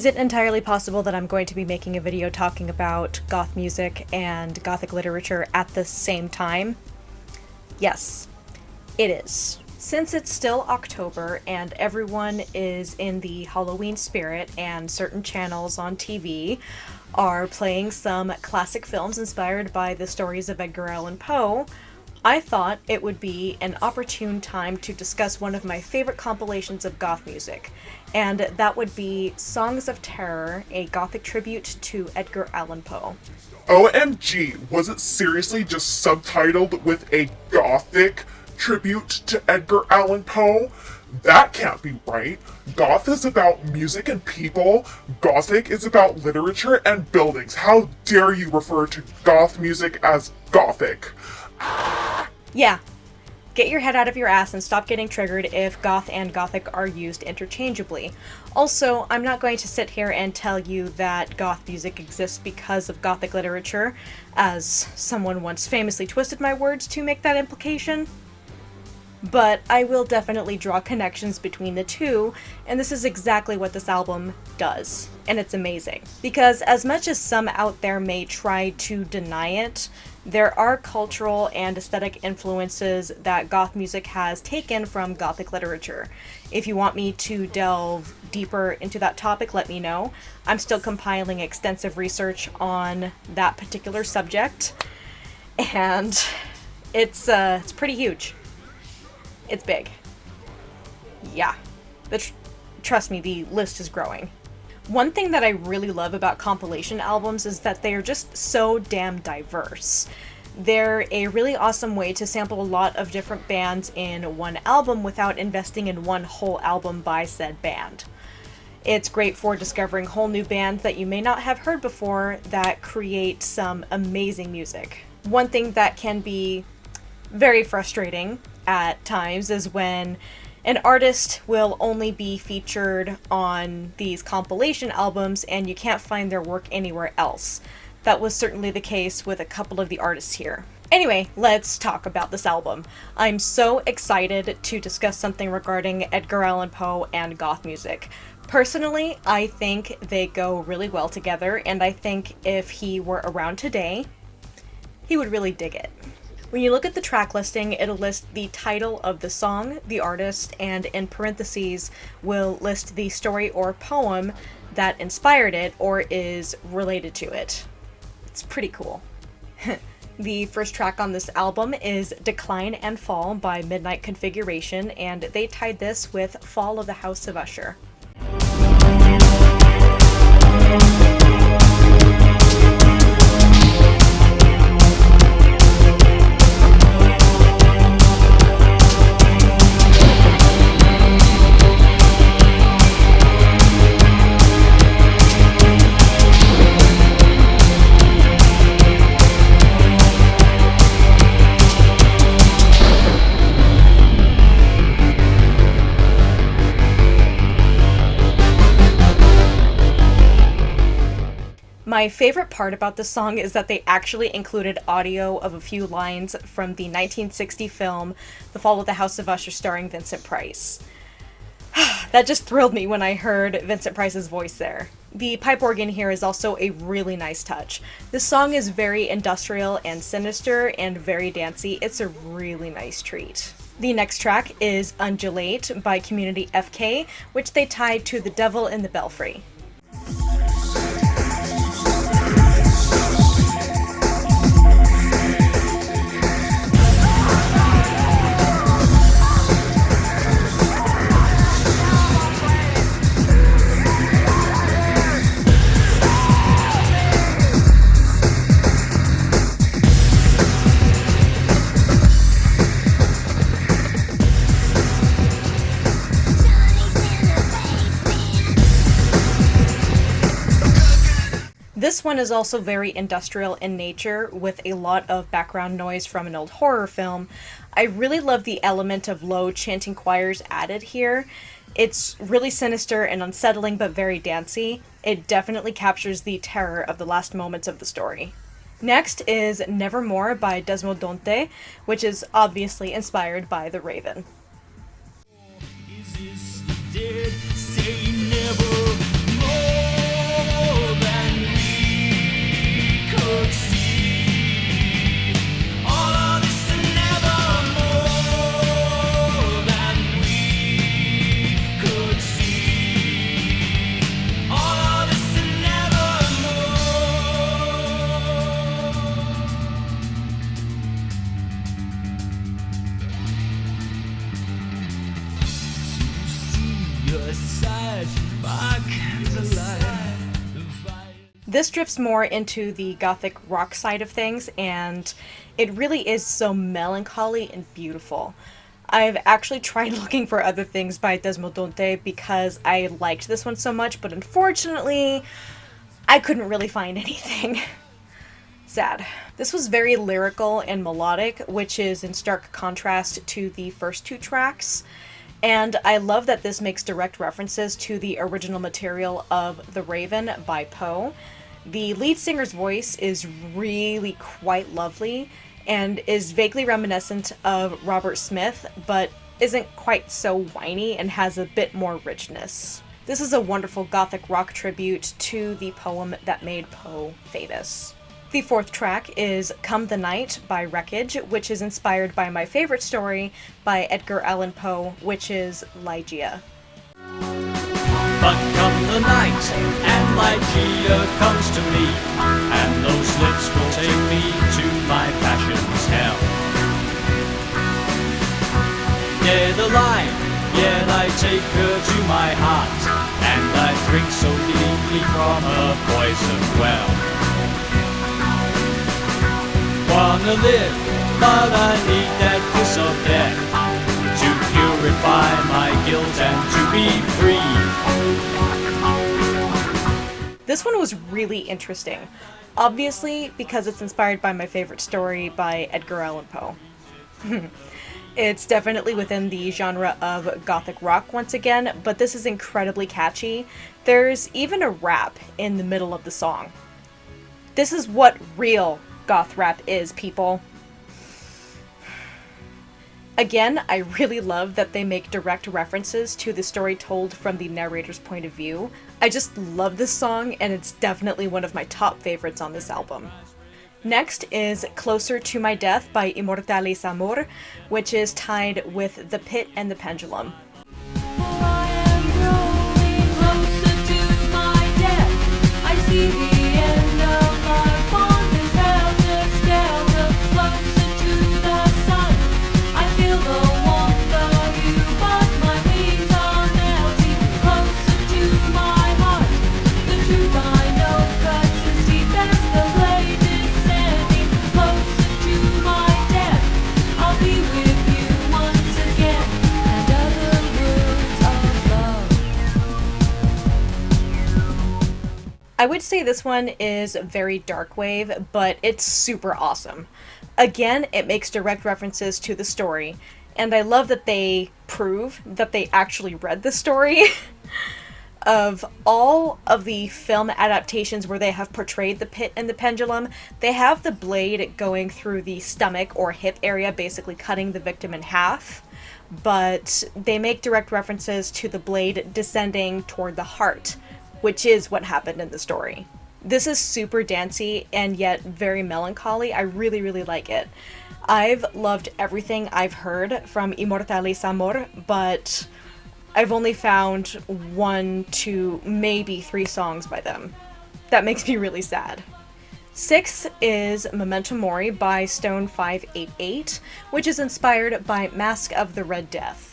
Is it entirely possible that I'm going to be making a video talking about goth music and gothic literature at the same time? Yes, it is. Since it's still October and everyone is in the Halloween spirit and certain channels on TV are playing some classic films inspired by the stories of Edgar Allan Poe, I thought it would be an opportune time to discuss one of my favorite compilations of goth music, and that would be Songs of Terror, a gothic tribute to Edgar Allan Poe. OMG, was it seriously just subtitled with a Gothic tribute to Edgar Allan Poe? That can't be right. Goth is about music and people. Gothic is about literature and buildings. How dare you refer to goth music as Gothic? Yeah. Get your head out of your ass and stop getting triggered if goth and gothic are used interchangeably. Also, I'm not going to sit here and tell you that goth music exists because of gothic literature, as someone once famously twisted my words to make that implication. But I will definitely draw connections between the two, and this is exactly what this album does. And it's amazing. Because as much as some out there may try to deny it, there are cultural and aesthetic influences that goth music has taken from gothic literature. If you want me to delve deeper into that topic, let me know. I'm still compiling extensive research on that particular subject, and it's pretty huge. It's big. Yeah. Trust me, the list is growing. One thing that I really love about compilation albums is that they are just so damn diverse. They're a really awesome way to sample a lot of different bands in one album without investing in one whole album by said band. It's great for discovering whole new bands that you may not have heard before that create some amazing music. One thing that can be very frustrating at times is when an artist will only be featured on these compilation albums and you can't find their work anywhere else. That was certainly the case with a couple of the artists here. Anyway, let's talk about this album. I'm so excited to discuss something regarding Edgar Allan Poe and goth music. Personally, I think they go really well together, and I think if he were around today, he would really dig it. When you look at the track listing, it'll list the title of the song, the artist, and in parentheses will list the story or poem that inspired it or is related to it. It's pretty cool. The first track on this album is Decline and Fall by Midnight Configuration, and they tied this with Fall of the House of Usher. My favorite part about this song is that they actually included audio of a few lines from the 1960 film The Fall of the House of Usher starring Vincent Price. That just thrilled me when I heard Vincent Price's voice there. The pipe organ here is also a really nice touch. This song is very industrial and sinister and very dancey. It's a really nice treat. The next track is Undulate by Community FK, which they tied to The Devil in the Belfry. This one is also very industrial in nature, with a lot of background noise from an old horror film. I really love the element of low chanting choirs added here. It's really sinister and unsettling, but very dancey. It definitely captures the terror of the last moments of the story. Next is Nevermore by Desmodonte, which is obviously inspired by The Raven. Is this the dead say nevermore? could see all of this and never more than we could see all of this and never to see your side by candlelight. This drifts more into the gothic rock side of things, and it really is so melancholy and beautiful. I've actually tried looking for other things by Desmodonte because I liked this one so much, but unfortunately, I couldn't really find anything. Sad. This was very lyrical and melodic, which is in stark contrast to the first two tracks. And I love that this makes direct references to the original material of The Raven by Poe. The lead singer's voice is really quite lovely and is vaguely reminiscent of Robert Smith, but isn't quite so whiny and has a bit more richness. This is a wonderful gothic rock tribute to the poem that made Poe famous. The fourth track is Come the Night by Wreckage, which is inspired by my favorite story by Edgar Allan Poe, which is Ligeia. But come the night, and Ligeia comes to me, and those lips will take me to my passion's hell. Near the line, yet I take her to my heart, and I drink so deeply from her poison well. Wanna live, but I need that kiss of death to purify my guilt and to be free. This one was really interesting, obviously because it's inspired by my favorite story by Edgar Allan Poe. It's definitely within the genre of gothic rock once again, but this is incredibly catchy. There's even a rap in the middle of the song. This is what real goth rap is, people. Again, I really love that they make direct references to the story told from the narrator's point of view. I just love this song, and it's definitely one of my top favorites on this album. Next is Closer to My Death by Immortalis Amor, which is tied with The Pit and the Pendulum. I am growing closer to my death. I see the end of life on this helter-skelter, closer to the sun. I feel the warmth of you, but my wings are melting. Closer to my heart, the truth I know cuts as deep as the blade descending. Closer to my death, I'll be with you once again, and other words of love. I would say this one is very darkwave, but it's super awesome. Again, it makes direct references to the story, and I love that they prove that they actually read the story. Of all of the film adaptations where they have portrayed the pit and the pendulum, they have the blade going through the stomach or hip area, basically cutting the victim in half, but they make direct references to the blade descending toward the heart, which is what happened in the story. This is super dancey and yet very melancholy. I really, really like it. I've loved everything I've heard from Immortalis Amor, but I've only found 1, 2, maybe 3 songs by them. That makes me really sad. 6 is Memento Mori by Stone 588, which is inspired by Mask of the Red Death.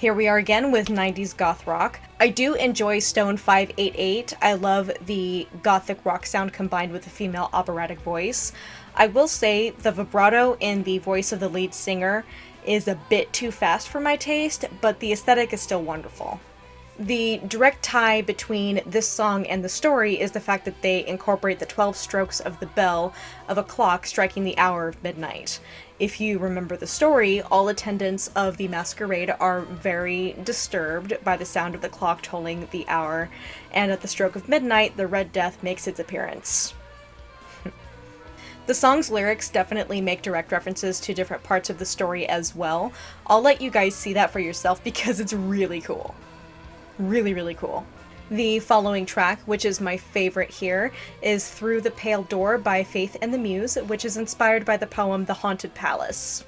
Here we are again with 90s goth rock. I do enjoy Stone 588. I love the gothic rock sound combined with a female operatic voice. I will say the vibrato in the voice of the lead singer is a bit too fast for my taste, but the aesthetic is still wonderful. The direct tie between this song and the story is the fact that they incorporate the 12 strokes of the bell of a clock striking the hour of midnight. If you remember the story, all attendants of the masquerade are very disturbed by the sound of the clock tolling the hour, and at the stroke of midnight, the Red Death makes its appearance. The song's lyrics definitely make direct references to different parts of the story as well. I'll let you guys see that for yourself because it's really cool. Really, really cool. The following track, which is my favorite here, is Through the Pale Door by Faith and the Muse, which is inspired by the poem The Haunted Palace.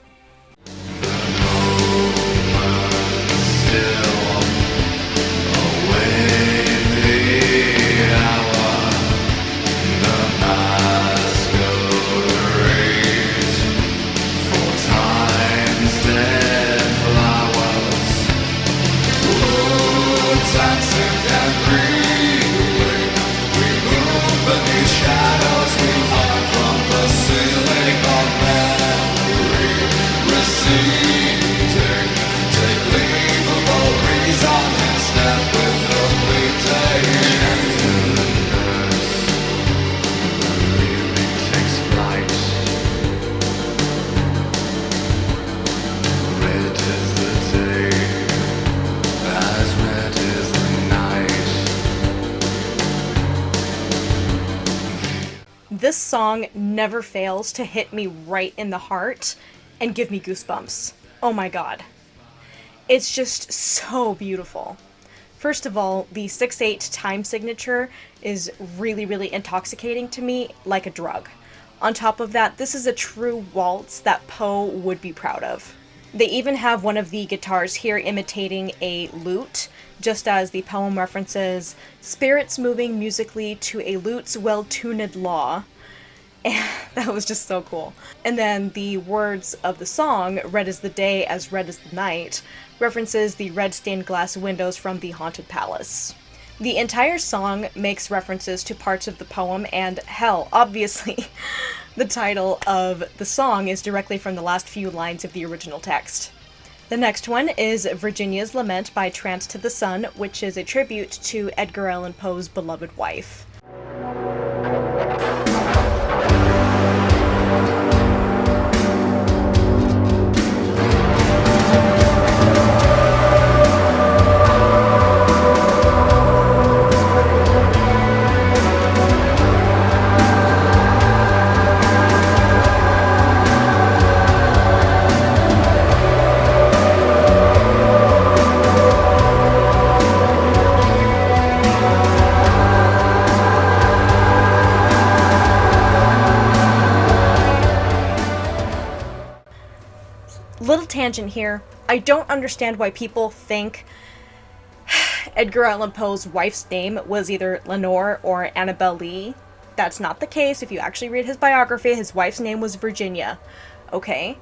This song never fails to hit me right in the heart and give me goosebumps. Oh my god. It's just so beautiful. First of all, the 6/8 time signature is really, really intoxicating to me, like a drug. On top of that, this is a true waltz that Poe would be proud of. They even have one of the guitars here imitating a lute, just as the poem references spirits moving musically to a lute's well-tuned law. And that was just so cool. And then the words of the song, red is the day as red as the night, references the red stained glass windows from the haunted palace. The entire song makes references to parts of the poem, and hell, obviously, the title of the song is directly from the last few lines of the original text. The next one is Virginia's Lament by Trance to the Sun, which is a tribute to Edgar Allan Poe's beloved wife. Little tangent here. I don't understand why people think Edgar Allan Poe's wife's name was either Lenore or Annabel Lee. That's not the case. If you actually read his biography, his wife's name was Virginia. Okay?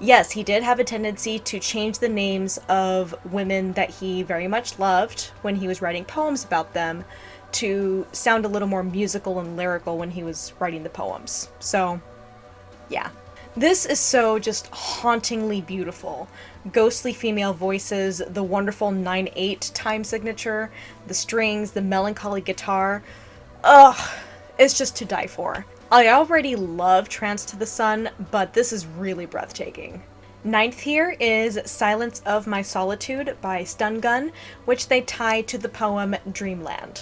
Yes, he did have a tendency to change the names of women that he very much loved when he was writing poems about them to sound a little more musical and lyrical when he was writing the poems. So, yeah. This is so just hauntingly beautiful. Ghostly female voices, the wonderful 9/8 time signature, the strings, the melancholy guitar. Ugh, it's just to die for. I already love Trance to the Sun, but this is really breathtaking. Ninth here is Silence of My Solitude by Stun Gun, which they tie to the poem Dreamland.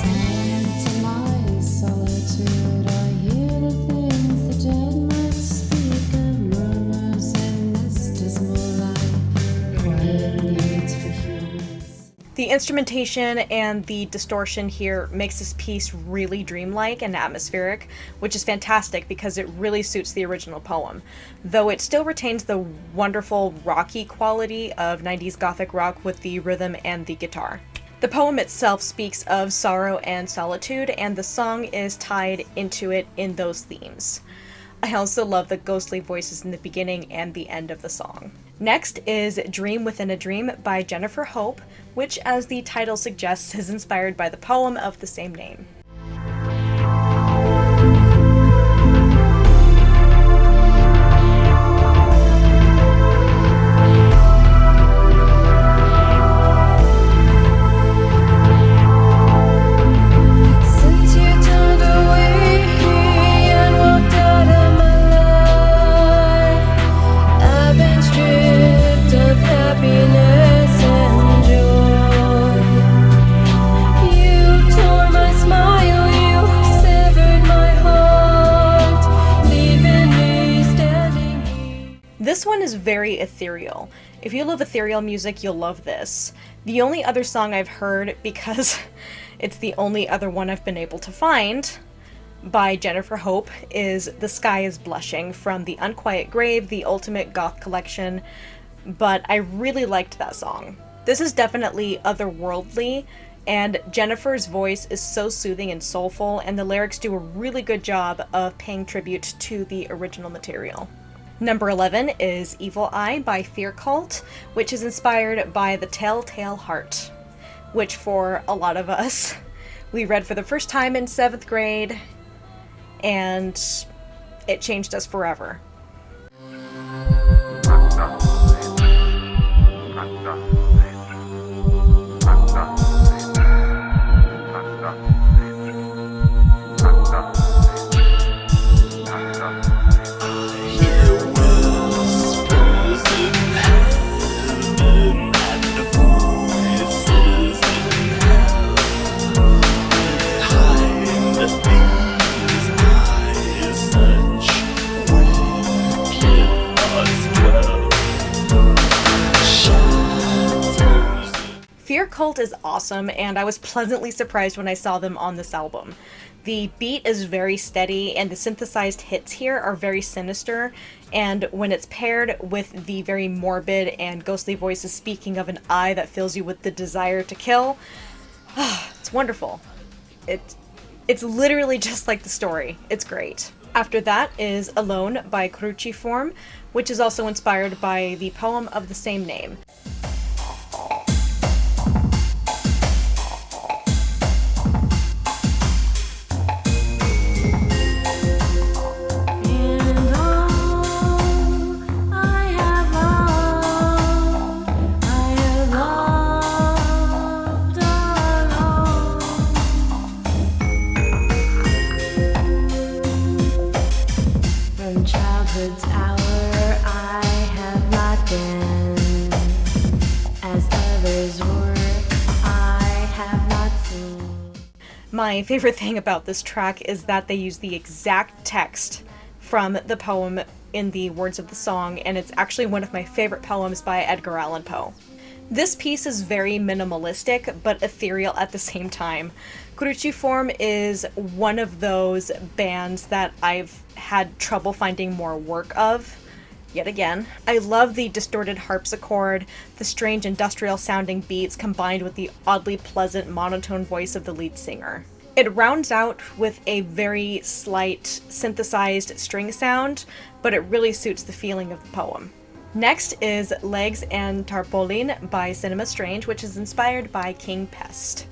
Silence of my solitude, I hear the things the dead might speak of, murmurs and nesters more like quiet needs for humans. The instrumentation and the distortion here makes this piece really dreamlike and atmospheric, which is fantastic because it really suits the original poem, though it still retains the wonderful rocky quality of 90s Gothic rock with the rhythm and the guitar. The poem itself speaks of sorrow and solitude, and the song is tied into it in those themes. I also love the ghostly voices in the beginning and the end of the song. Next is Dream Within a Dream by Jennifer Hope, which, as the title suggests, is inspired by the poem of the same name. Since you turned away and walked out of my life, I've been stripped of happiness and joy. You tore my smile, you severed my heart, leaving me standing here. This one is very ethereal. If you love ethereal music, you'll love this. The only other song I've heard, because it's the only other one I've been able to find, by Jennifer Hope, is The Sky is Blushing from the Unquiet Grave, the Ultimate Goth Collection, but I really liked that song. This is definitely otherworldly, and Jennifer's voice is so soothing and soulful, and the lyrics do a really good job of paying tribute to the original material. Number 11 is Evil Eye by Fear Cult, which is inspired by The Telltale Heart, which for a lot of us, we read for the first time in 7th grade, and it changed us forever. Fear Cult is awesome, and I was pleasantly surprised when I saw them on this album. The beat is very steady, and the synthesized hits here are very sinister, and when it's paired with the very morbid and ghostly voices speaking of an eye that fills you with the desire to kill, it's wonderful. It's literally just like the story. It's great. After that is Alone by Cruciform, which is also inspired by the poem of the same name. And all I have loved, I have loved alone. From childhood's hour, I have not been as others were. I have not seen. My favorite thing about this track is that they use the exact text from the poem in the words of the song, and it's actually one of my favorite poems by Edgar Allan Poe. This piece is very minimalistic, but ethereal at the same time. Cruciform is one of those bands that I've had trouble finding more work of, yet again. I love the distorted harpsichord, the strange industrial sounding beats combined with the oddly pleasant monotone voice of the lead singer. It rounds out with a very slight synthesized string sound, but it really suits the feeling of the poem. Next is Legs and Tarpaulin by Cinema Strange, which is inspired by King Pest.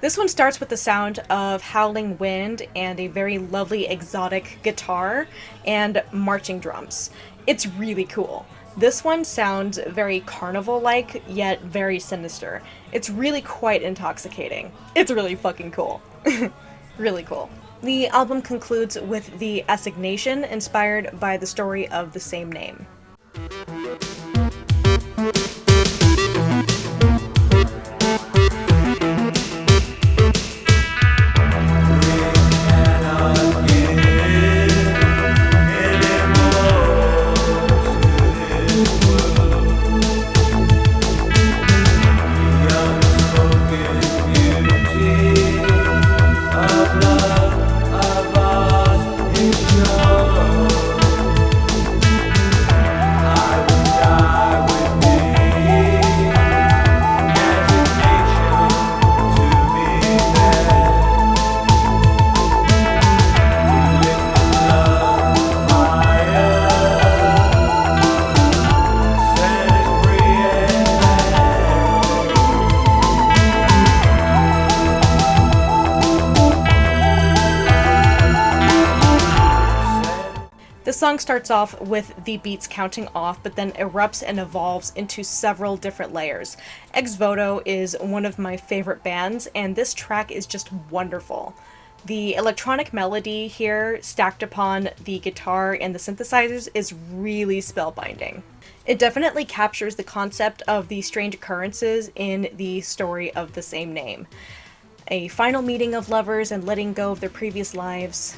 This one starts with the sound of howling wind and a very lovely exotic guitar and marching drums. It's really cool. This one sounds very carnival-like, yet very sinister. It's really quite intoxicating. It's really fucking cool. Really cool. The album concludes with The Assignation, inspired by the story of the same name. The song starts off with the beats counting off, but then erupts and evolves into several different layers. Ex Voto is one of my favorite bands, and this track is just wonderful. The electronic melody here, stacked upon the guitar and the synthesizers, is really spellbinding. It definitely captures the concept of the strange occurrences in the story of the same name. A final meeting of lovers and letting go of their previous lives.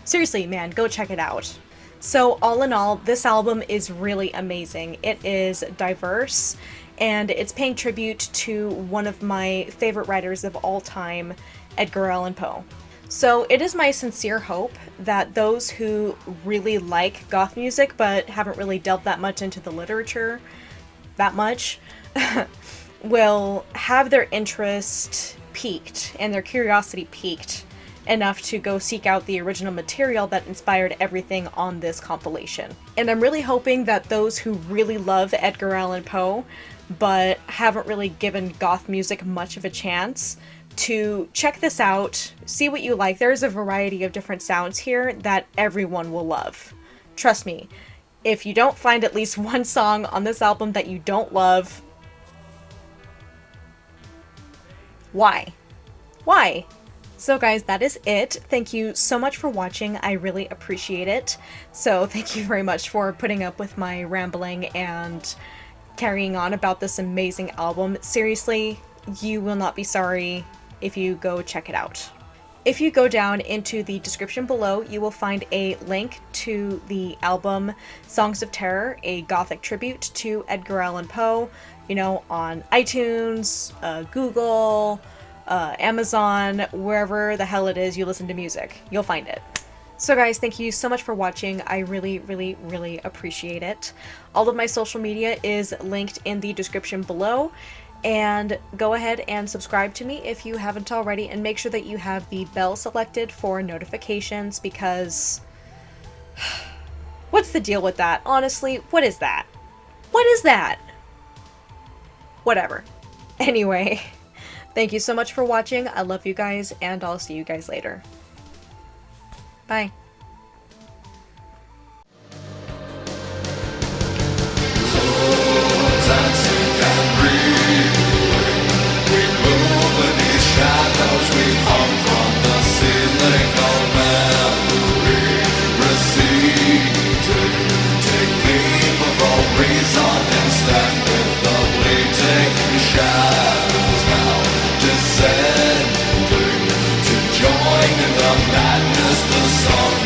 Seriously, man, go check it out. So all in all, this album is really amazing. It is diverse, and it's paying tribute to one of my favorite writers of all time, Edgar Allan Poe. So it is my sincere hope that those who really like goth music but haven't really delved that much into the literature, that much, will have their interest piqued and their curiosity piqued enough to go seek out the original material that inspired everything on this compilation. And I'm really hoping that those who really love Edgar Allan Poe but haven't really given goth music much of a chance to check this out, see what you like. There's a variety of different sounds here that everyone will love. Trust me, if you don't find at least one song on this album that you don't love, why? Why? So guys, that is it. Thank you so much for watching. I really appreciate it. So thank you very much for putting up with my rambling and carrying on about this amazing album. Seriously, you will not be sorry if you go check it out. If you go down into the description below, you will find a link to the album Songs of Terror, a Gothic tribute to Edgar Allan Poe, you know, on iTunes, Google, Amazon, wherever the hell it is you listen to music. You'll find it. So guys, thank you so much for watching. I really, really, really appreciate it. All of my social media is linked in the description below. And go ahead and subscribe to me if you haven't already, and make sure that you have the bell selected for notifications, because what's the deal with that? Honestly, what is that? What is that? Whatever. Anyway, thank you so much for watching. I love you guys, and I'll see you guys later. Bye. Shadows we hung from the ceiling, all memory receded. Take leave of all reason and stand with the bleeding shadows now descending to join in the madness, the song